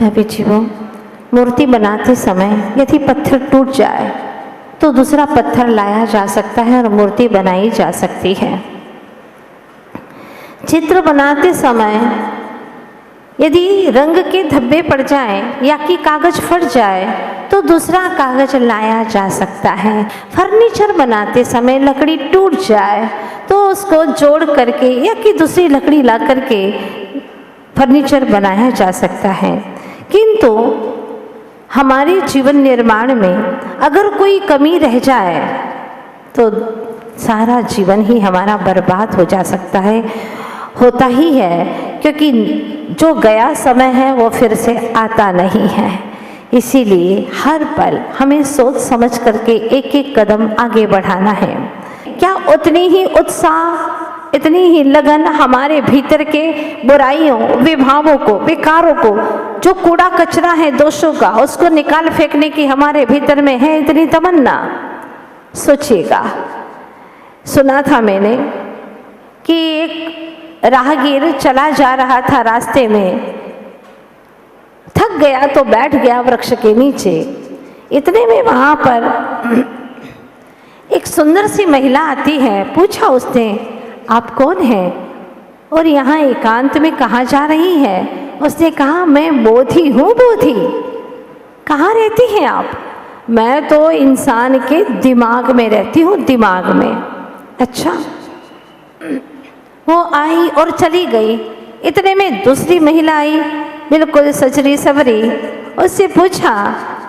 भाभी जी, वो मूर्ति बनाते समय यदि पत्थर टूट जाए तो दूसरा पत्थर लाया जा सकता है और मूर्ति बनाई जा सकती है। चित्र बनाते समय यदि रंग के धब्बे पड़ जाएं या कि कागज फट जाए तो दूसरा कागज लाया जा सकता है। फर्नीचर बनाते समय लकड़ी टूट जाए तो उसको जोड़ करके या कि दूसरी लकड़ी ला करके फर्नीचर बनाया जा सकता है। किंतु हमारे जीवन निर्माण में अगर कोई कमी रह जाए तो सारा जीवन ही हमारा बर्बाद हो जा सकता है, होता ही है, क्योंकि जो गया समय है वो फिर से आता नहीं है। इसीलिए हर पल हमें सोच समझ करके एक एक कदम आगे बढ़ाना है। क्या उतनी ही उत्साह, इतनी ही लगन हमारे भीतर के बुराइयों, विभावों को, विकारों को, जो कूड़ा कचरा है दोषों का, उसको निकाल फेंकने की हमारे भीतर में है इतनी तमन्ना? सोचिएगा। सुना था मैंने कि एक राहगीर चला जा रहा था, रास्ते में थक गया तो बैठ गया वृक्ष के नीचे। इतने में वहां पर एक सुंदर सी महिला आती है। पूछा उसने, आप कौन हैं और यहाँ एकांत में कहाँ जा रही हैं? उसने कहा, मैं बोधी हूँ। बोधी? कहाँ रहती हैं आप? मैं तो इंसान के दिमाग में रहती हूँ, दिमाग में। अच्छा। वो आई और चली गई। इतने में दूसरी महिला आई, बिल्कुल सजरी सवरी। उससे पूछा,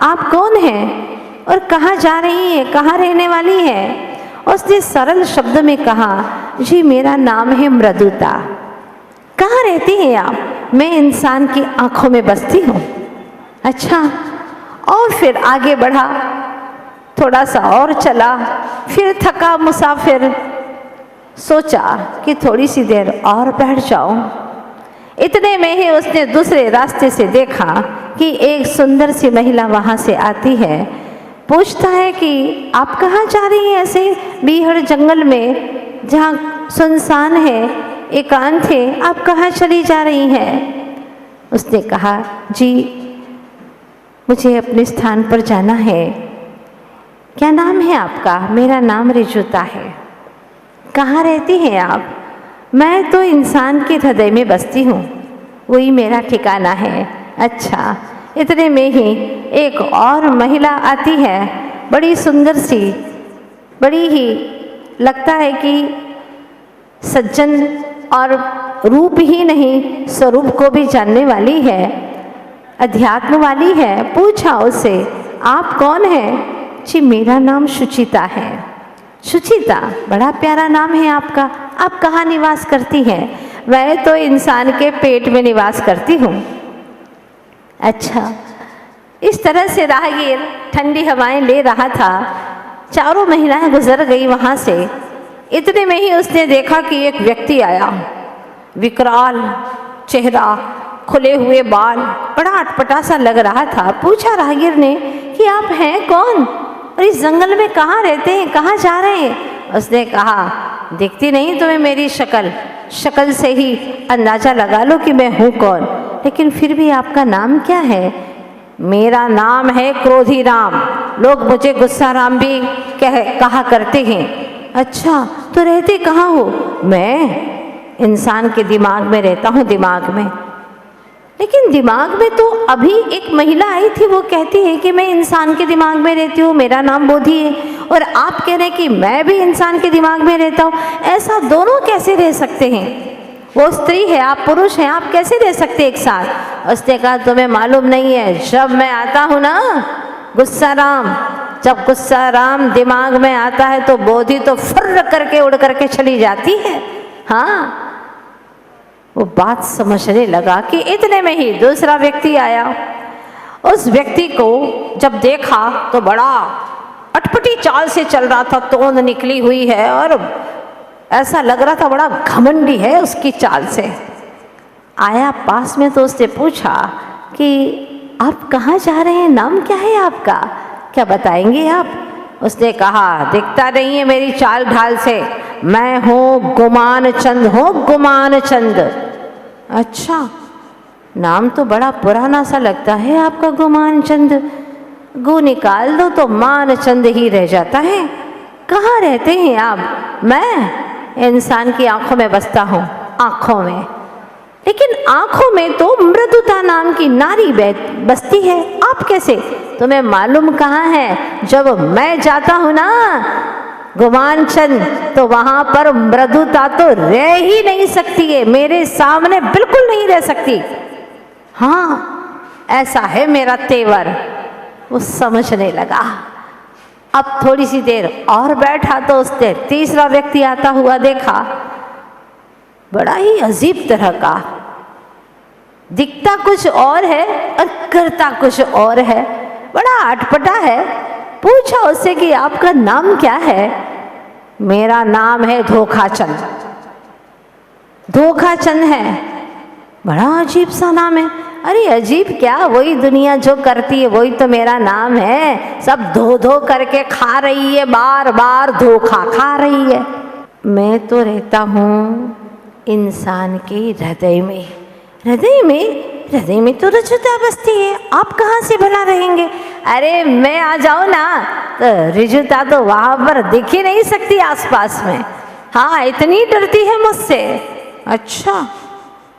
आप कौन हैं और कहाँ जा रही हैं, कहाँ रहने वाली हैं? उसने सरल शब्द में कहा, जी मेरा नाम है मृदुता। कहाँ रहती हैं आप? मैं इंसान की आंखों में बसती हूँ। अच्छा। और फिर आगे बढ़ा, थोड़ा सा और चला, फिर थका मुसाफिर, सोचा कि थोड़ी सी देर और बैठ जाऊं। इतने में ही उसने दूसरे रास्ते से देखा कि एक सुंदर सी महिला वहां से आती है। पूछता है कि आप कहाँ जा रही हैं ऐसे बीहड़ जंगल में, जहाँ सुनसान है, एकांत है, आप कहाँ चली जा रही हैं? उसने कहा, जी मुझे अपने स्थान पर जाना है। क्या नाम है आपका? मेरा नाम रिजुता है। कहाँ रहती हैं आप? मैं तो इंसान के हृदय में बसती हूँ, वही मेरा ठिकाना है। अच्छा। इतने में ही एक और महिला आती है, बड़ी सुंदर सी, बड़ी ही लगता है कि सज्जन, और रूप ही नहीं स्वरूप को भी जानने वाली है, अध्यात्म वाली है। पूछा उससे, आप कौन हैं? जी मेरा नाम सुचिता है। सुचिता, बड़ा प्यारा नाम है आपका। आप कहाँ निवास करती हैं? मैं तो इंसान के पेट में निवास करती हूँ। अच्छा। इस तरह से राहगीर ठंडी हवाएं ले रहा था। चारों महिलाएं गुजर गई वहां से। इतने में ही उसने देखा कि एक व्यक्ति आया, विकराल चेहरा, खुले हुए बाल, बड़ा अटपटा सा लग रहा था। पूछा राहगीर ने कि आप हैं कौन और इस जंगल में कहाँ रहते हैं, कहाँ जा रहे हैं? उसने कहा, दिखती नहीं तुम्हें मेरी शक्ल? शक्ल से ही अंदाजा लगा लो कि मैं हूँ कौन। लेकिन फिर भी आपका नाम क्या है? मेरा नाम है क्रोधी राम, लोग मुझे गुस्सा राम भी कहा करते हैं। अच्छा, तो रहते कहाँ हो? मैं इंसान के दिमाग में रहता हूँ, दिमाग में। लेकिन दिमाग में तो अभी एक महिला आई थी, वो कहती है कि मैं इंसान के दिमाग में रहती हूँ, मेरा नाम बोधी है, और आप कह रहे हैं कि मैं भी इंसान के दिमाग में रहता हूँ। ऐसा दोनों कैसे रह सकते हैं? वो स्त्री है, आप पुरुष हैं, आप कैसे रह सकते एक साथ? उसने कहा, तुम्हें मालूम नहीं है, जब मैं आता हूँ ना गुस्सा राम, जब गुस्सा राम दिमाग में आता है तो बोधी तो फुर्र करके उड़ करके चली जाती है। हाँ। वो बात समझने लगा कि इतने में ही दूसरा व्यक्ति आया। उस व्यक्ति को जब देखा तो बड़ा अटपटी चाल से चल रहा था, तोंद निकली हुई है और ऐसा लग रहा था बड़ा घमंडी है उसकी चाल से। आया पास में तो उससे पूछा कि आप कहाँ जा रहे हैं, नाम क्या है आपका, क्या बताएंगे आप? उसने कहा, दिखता नहीं है मेरी चाल ढाल से, मैं हूँ गुमान चंद, हूँ गुमान चंद। अच्छा, नाम तो बड़ा पुराना सा लगता है आपका गुमान चंद। गु निकाल दो तो मान चंद ही रह जाता है। कहाँ रहते हैं आप? मैं इंसान की आंखों में बसता हूँ, आंखों में, लेकिन आंखों में तो मृदुता नाम की नारी बसती है। आप कैसे? तुम्हें मालूम कहाँ है? जब मैं जाता हूँ ना गुमान चंद, तो वहां पर मृदुता तो रह ही नहीं सकती है, मेरे सामने बिल्कुल नहीं रह सकती। हाँ, ऐसा है मेरा तेवर। वो समझने लगा। अब थोड़ी सी देर और बैठा तो उसने तीसरा व्यक्ति आता हुआ देखा। बड़ा ही अजीब तरह का, दिखता कुछ और है और करता कुछ और है, बड़ा अटपटा है। पूछा उससे कि आपका नाम क्या है? मेरा नाम है धोखाचंद। धोखाचंद है, बड़ा अजीब सा नाम है। अरे अजीब क्या, वही दुनिया जो करती है वही तो मेरा नाम है। सब धो धो करके खा रही है, बार बार धोखा खा रही है। मैं तो रहता हूँ इंसान के हृदय में। हृदय में? हृदय में तो ऋजुता बसती है, आप कहाँ से भला रहेंगे? अरे मैं आ जाऊँ ना तो ऋजुता तो वहाँ पर दिख ही नहीं सकती आसपास में। हाँ, इतनी डरती है मुझसे। अच्छा,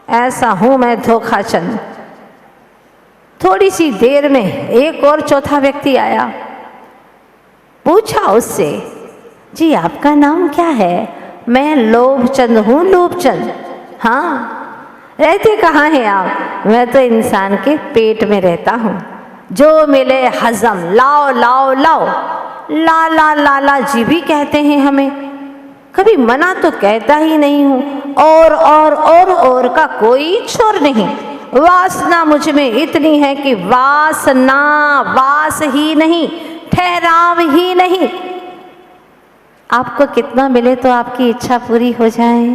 ऐसा हूँ मैं धोखाचंद। थोड़ी सी देर में एक और चौथा व्यक्ति आया। पूछा उससे, जी आपका नाम क्या है? मैं लोभचंद हूँ, लोभचंद। हाँ, रहते कहाँ हैं आप? मैं तो इंसान के पेट में रहता हूँ, जो मिले हजम, लाओ लाओ लाओ। लाला लाला जी भी कहते हैं हमें, कभी मना तो कहता ही नहीं हूँ। और का कोई छोर नहीं। वासना मुझ में इतनी है कि वासना वास ही नहीं, ठहराव ही नहीं। आपको कितना मिले तो आपकी इच्छा पूरी हो जाए,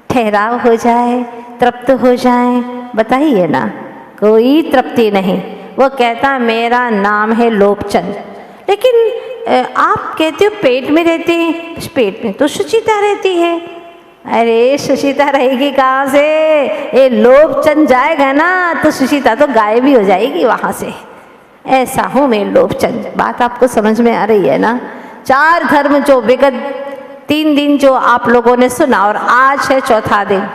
ठहराव हो जाए, तृप्त हो जाए? बताइए ना, कोई तृप्ति नहीं। वो कहता मेरा नाम है लोभचंद। लेकिन आप कहते हो पेट में रहते हैं, पेट में तो सुचिता रहती है। अरे सुचिता रहेगी कहाँ से? ये लोभचंद जाएगा ना तो सुचिता तो गायब भी हो जाएगी वहाँ से। ऐसा हूँ मैं लोभचंद। बात आपको समझ में आ रही है ना? 4 धर्म जो विगत 3 दिन जो आप लोगों ने सुना और आज है चौथा दिन।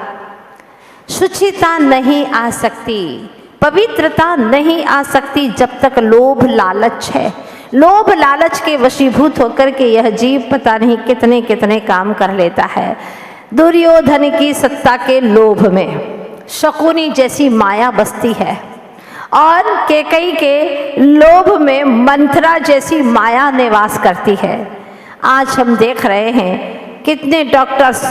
शुचिता नहीं आ सकती, पवित्रता नहीं आ सकती जब तक लोभ लालच है। लोभ लालच के वशीभूत होकर के यह जीव पता नहीं कितने कितने काम कर लेता है। दुर्योधन की सत्ता के लोभ में शकुनी जैसी माया बसती है, और केकई के लोभ में मंथरा जैसी माया निवास करती है। आज हम देख रहे हैं कितने डॉक्टर्स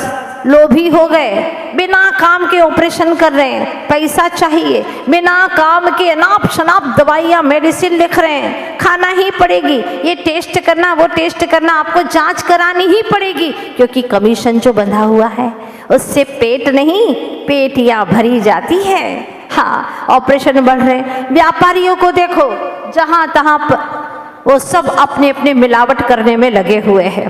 लोभी हो गए, बिना काम के ऑपरेशन कर रहे हैं, पैसा चाहिए, बिना काम के अनाप शनाप दवाइयाँ मेडिसिन लिख रहे हैं, खाना ही पड़ेगी, ये टेस्ट करना वो टेस्ट करना, आपको जांच करानी ही पड़ेगी, क्योंकि कमीशन जो बंधा हुआ है उससे पेट नहीं पेटियाँ भरी जाती है। हाँ, ऑपरेशन बढ़ रहे हैं। व्यापारियों को देखो, जहाँ तहाँ वो सब अपने अपने मिलावट करने में लगे हुए हैं।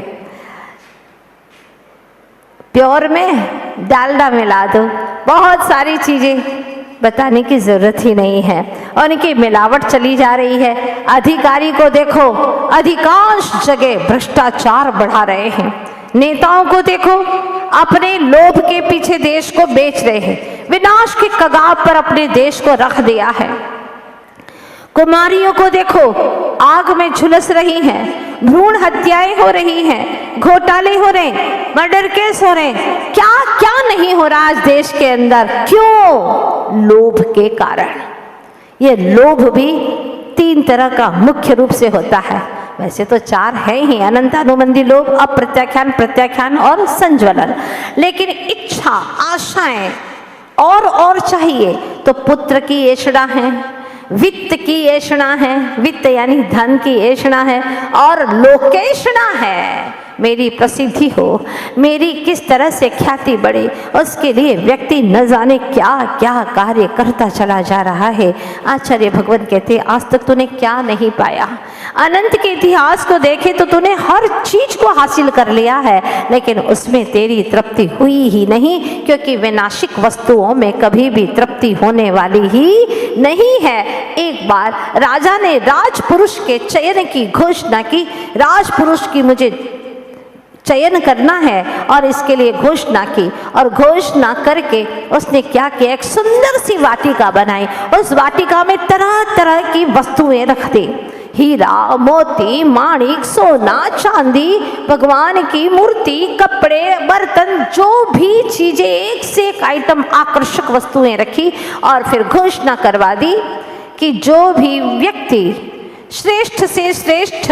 प्योर में डालडा मिला दो, बहुत सारी चीजें बताने की जरूरत ही नहीं है, और इनकी मिलावट चली जा रही है। अधिकारी को देखो, अधिकांश जगह भ्रष्टाचार बढ़ा रहे हैं। नेताओं को देखो, अपने लोभ के पीछे देश को बेच रहे हैं, विनाश के कगार पर अपने देश को रख दिया है। कुमारियों को देखो, आग में झुलस रही हैं, भ्रूण हत्याएं हो रही हैं, घोटाले हो रहे हैं, मर्डर केस हो रहे हैं, क्या क्या नहीं हो रहा आज देश के अंदर। क्यों? लोभ के कारण। ये लोभ भी 3 तरह का मुख्य रूप से होता है, वैसे तो 4 है ही, अनंतानुबंधी लोभ, अप्रत्याख्यान, प्रत्याख्यान और संज्वलन। लेकिन इच्छा, आशाएं और चाहिए तो पुत्र की ऐषणा है, वित्त की ऐषणा है, वित्त यानी धन की ऐषणा है, और लोकेषणा है, मेरी प्रसिद्धि हो, मेरी किस तरह से ख्याति बढ़े, उसके लिए व्यक्ति न जाने क्या क्या कार्य करता चला जा रहा है। आचार्य भगवान कहते आज तक तूने क्या नहीं पाया। अनंत के इतिहास को देखे तो तूने हर चीज को हासिल कर लिया है, लेकिन उसमें तेरी तृप्ति हुई ही नहीं, क्योंकि विनाशिक वस्तुओं में कभी भी तृप्ति होने वाली ही नहीं है। एक बार राजा ने राजपुरुष के चयन की घोषणा की, राजपुरुष की मुझे चयन करना है और इसके लिए घोषणा की, और घोषणा करके उसने क्या किया, एक सुंदर सी वाटिका बनाई। उस वाटिका में तरह तरह की वस्तुएं रख दी, हीरा मोती माणिक सोना चांदी, भगवान की मूर्ति, कपड़े बर्तन, जो भी चीजें एक से एक आइटम आकर्षक वस्तुएं रखी, और फिर घोषणा करवा दी कि जो भी व्यक्ति श्रेष्ठ से श्रेष्ठ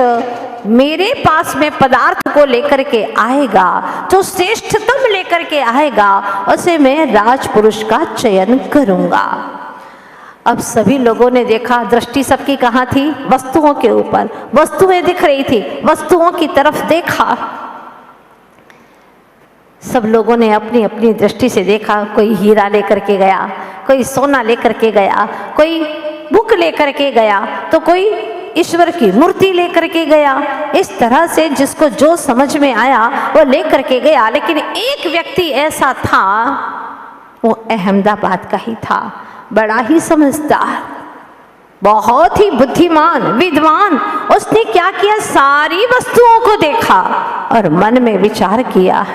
मेरे पास में पदार्थ को लेकर के आएगा, जो श्रेष्ठतम लेकर के आएगा, उसे मैं राजपुरुष का चयन करूंगा। अब सभी लोगों ने देखा, दृष्टि सबकी कहाँ थी, वस्तुओं के ऊपर। वस्तुएं दिख रही थी, वस्तुओं की तरफ देखा। सब लोगों ने अपनी अपनी दृष्टि से देखा। कोई हीरा लेकर के गया, कोई सोना लेकर के गया, कोई बुक लेकर के गया, तो कोई ईश्वर की मूर्ति लेकर के गया। इस तरह से जिसको जो समझ में आया वो लेकर के गया। लेकिन एक व्यक्ति ऐसा था, वो अहमदाबाद का ही था, बड़ा ही समझदार, बहुत ही बुद्धिमान विद्वान। उसने क्या किया, सारी वस्तुओं को देखा और मन में विचार किया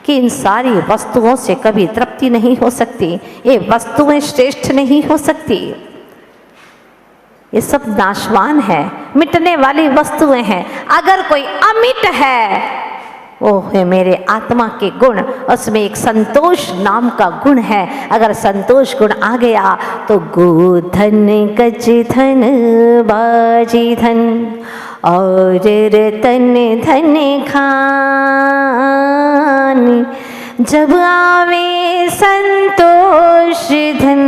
कि इन सारी वस्तुओं से कभी तृप्ति नहीं हो सकती, ये वस्तुएं श्रेष्ठ नहीं हो सकती, ये सब नाशवान है, मिटने वाली वस्तुएं हैं। अगर कोई अमिट है वो है मेरे आत्मा के गुण, उसमें एक संतोष नाम का गुण है। अगर संतोष गुण आ गया तो गोधन गज धन बाजी धन और रतन धन खान, जब आवे संतोष धन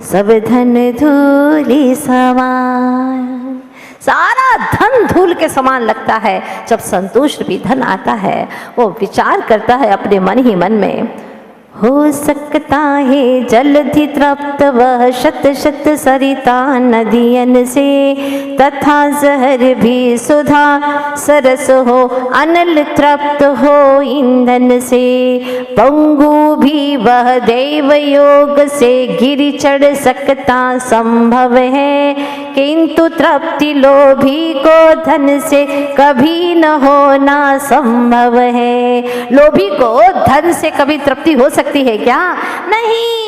सब धन धूलि समान। सारा धन धूल के समान लगता है। जब संतोष भी धन आता है, वो विचार करता है अपने मन ही मन में, हो सकता है जलधि तृप्त वह शत शत सरिता नदियन से, तथा जहर भी सुधा सरस हो, अनल तृप्त हो ईंधन से, पंगु भी वह देव योग से गिर चढ़ सकता संभव है, किंतु तृप्ति लोभी को धन से कभी न होना संभव है। लोभी को धन से कभी तृप्ति हो सकती है क्या? नहीं।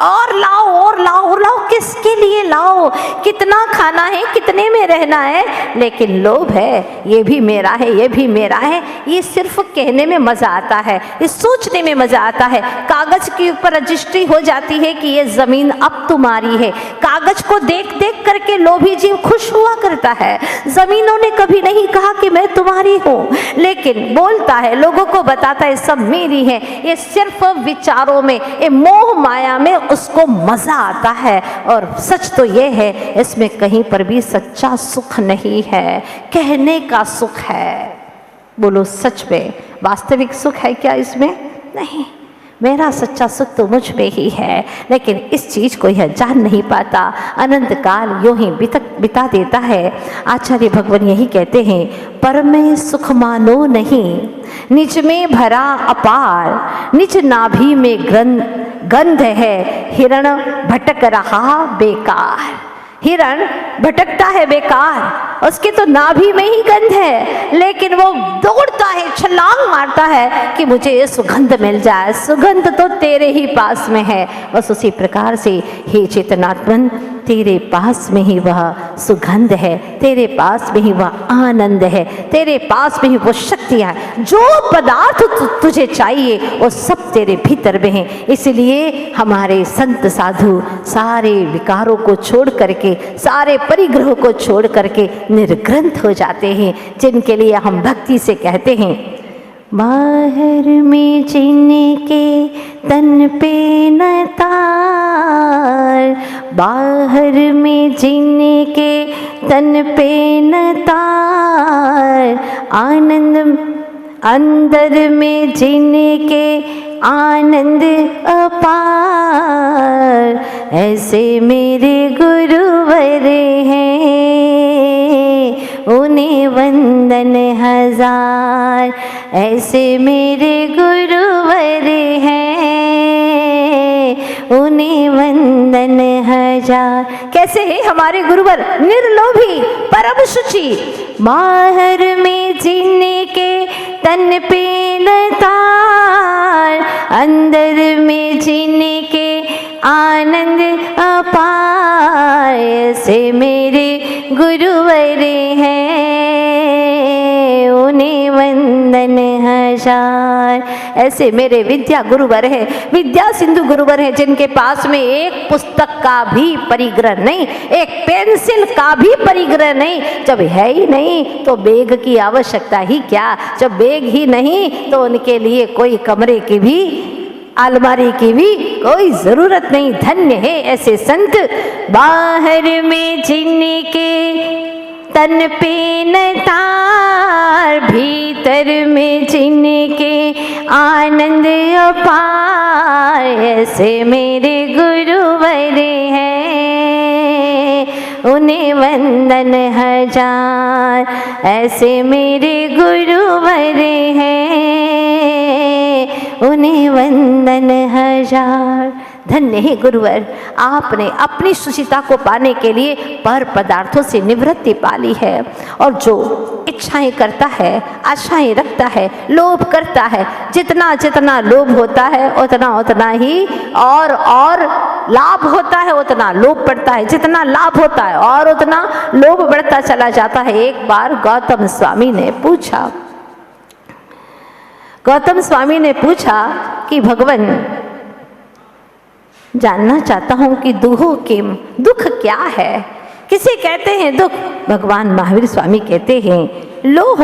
और लाओ और लाओ और लाओ, किसके लिए लाओ? कितना खाना है, कितने में रहना है, लेकिन लोभ है, ये भी मेरा है, ये भी मेरा है। ये सिर्फ कहने में मजा आता है, ये सोचने में मजा आता है। कागज के ऊपर रजिस्ट्री हो जाती है कि ये जमीन अब तुम्हारी है। कागज को देख देख करके लोभी जीव खुश हुआ करता है। जमीनों ने कभी नहीं कहा कि मैं तुम्हारी हूँ, लेकिन बोलता है, लोगों को बताता है सब मेरी है। ये सिर्फ विचारों में, ये मोह माया में उसको मजा आता है। और सच तो ये है, इसमें कहीं पर भी सच्चा सुख नहीं है, कहने का सुख है। बोलो सच में वास्तविक सुख है क्या इसमें? नहीं। मेरा सच्चा सुख तो मुझ में ही है, लेकिन इस चीज को यह जान नहीं पाता, अनंत काल यूं ही बिता देता है। आचार्य भगवान यही कहते हैं, पर में सुख मानो नहीं, निज में भरा अपार, निज नाभि में गंध है, हिरण भटक रहा बेकार। हिरण भटकता है बेकार, उसके तो नाभि में ही गंध है, लेकिन वो दौड़ता है, छलांग मारता है कि मुझे ये सुगंध मिल जाए। सुगंध तो तेरे ही पास में है। बस उसी प्रकार से हे चेतनात्मन, तेरे पास में ही वह सुगंध है, तेरे पास में ही वह आनंद है, तेरे पास में ही वो शक्तियाँ, जो पदार्थ तुझे चाहिए वो सब तेरे भीतर में है। इसलिए हमारे संत साधु सारे विकारों को छोड़ करके, सारे परिग्रहों को छोड़ करके निर्ग्रंथ हो जाते हैं, जिनके लिए हम भक्ति से कहते हैं, बाहर में जिनके तन पे न तार, बाहर में जिनके तन पे न तार, आनंद अंदर में जिनके आनंद अपार, ऐसे मेरे गुरुवर हैं, उन्हें वंदन हजार। ऐसे मेरे गुरुवर हैं, उन्हें वंदन हजार। कैसे है हमारे गुरुवर? निर्लोभी, परम शुचि, बाहर में जिनके तन पे लतार, अंदर में जिनके आनंद अपार, ऐसे मेरे गुरुवर हैं, उन्हें वंदन हजार। ऐसे मेरे विद्या गुरुवर है, विद्या सिंधु गुरुवर है, जिनके पास में एक पुस्तक का भी परिग्रह नहीं, एक पेंसिल का भी परिग्रह नहीं। जब है ही नहीं तो बैग की आवश्यकता ही क्या? जब बैग ही नहीं तो उनके लिए कोई कमरे की भी, अलमारी की भी कोई जरूरत नहीं। धन्य है ऐसे संत, बाहर में जिनके तन पे न तार, भीतर में जिनके आनंद अपार, ऐसे मेरे गुरुवर हैं, उन्हें वंदन हजार। ऐसे मेरे गुरुवर हैं, उन्हें वंदन हजार। धन्य है गुरुवर, आपने अपनी सुचिता को पाने के लिए पर पदार्थों से निवृत्ति पाली है। और जो इच्छाएं करता है, आशाएं रखता है, लोभ करता है, जितना जितना लोभ होता है उतना उतना ही और लाभ होता है, उतना लोभ बढ़ता है। जितना लाभ होता है और उतना लोभ बढ़ता चला जाता है। एक बार गौतम स्वामी ने पूछा कि भगवान, जानना चाहता हूं कि दुख क्या है? किसे कहते हैं दुख? भगवान महावीर स्वामी कहते हैं लोभ।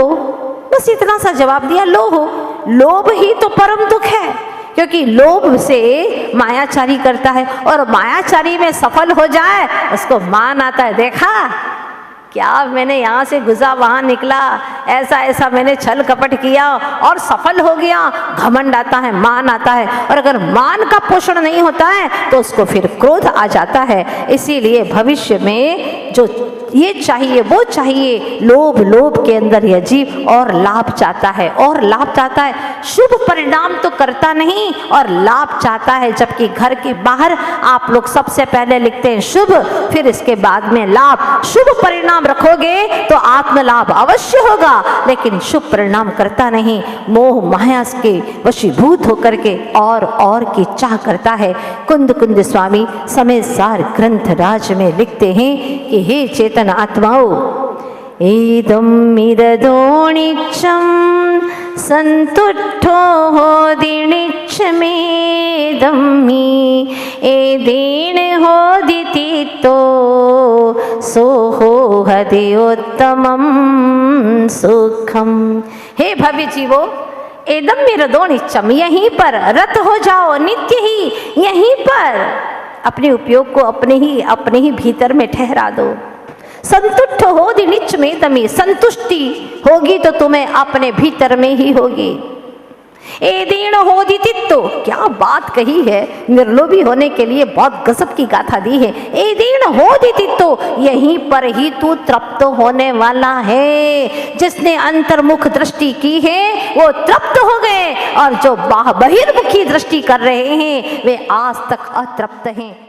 बस इतना सा जवाब दिया, लोभ ही तो परम दुख है, क्योंकि लोभ से मायाचारी करता है और मायाचारी में सफल हो जाए उसको मान आता है। देखा क्या मैंने यहाँ से गुजरा वहाँ निकला, ऐसा मैंने छल कपट किया और सफल हो गया। घमंड आता है, मान आता है, और अगर मान का पोषण नहीं होता है तो उसको फिर क्रोध आ जाता है। इसीलिए भविष्य में जो ये चाहिए वो चाहिए, लोभ के अंदर यह जीव और लाभ चाहता है, शुभ परिणाम तो करता नहीं और लाभ चाहता है। जबकि घर के बाहर आप लोग सबसे पहले लिखते हैं शुभ, फिर इसके बाद में लाभ। शुभ परिणाम रखोगे तो आत्म लाभ अवश्य होगा, लेकिन शुभ परिणाम करता नहीं, मोह माया के वशीभूत होकर के और की चाह करता है। कुंद स्वामी समय सार ग्रंथ राज में लिखते हैं कि हे चेतन आत्माओं, एदम मिरदोणिच्चम संतुष्टो होदिनिच्छ मेदम्मी, एदेन होदिति तो सोहो हदयोत्तमं सुखम। हे भव्य जीवो, एदम मिरदोणिच्चम, यहीं पर रत हो जाओ, नित्य ही यहीं पर अपने उपयोग को अपने ही भीतर में ठहरा दो। संतुष्ट हो निच में तमी, संतुष्टि होगी तो तुम्हें अपने भीतर में ही होगी। ए दीन हो दितित्तो, क्या बात कही है, निर्लोभी होने के लिए बहुत गजब की गाथा दी है। ए दीन हो दितित्तो, यहीं पर ही तू तृप्त होने वाला है। जिसने अंतर्मुख दृष्टि की है वो तृप्त हो गए, और जो बहिर्मुखी दृष्टि कर रहे हैं वे आज तक अतृप्त हैं।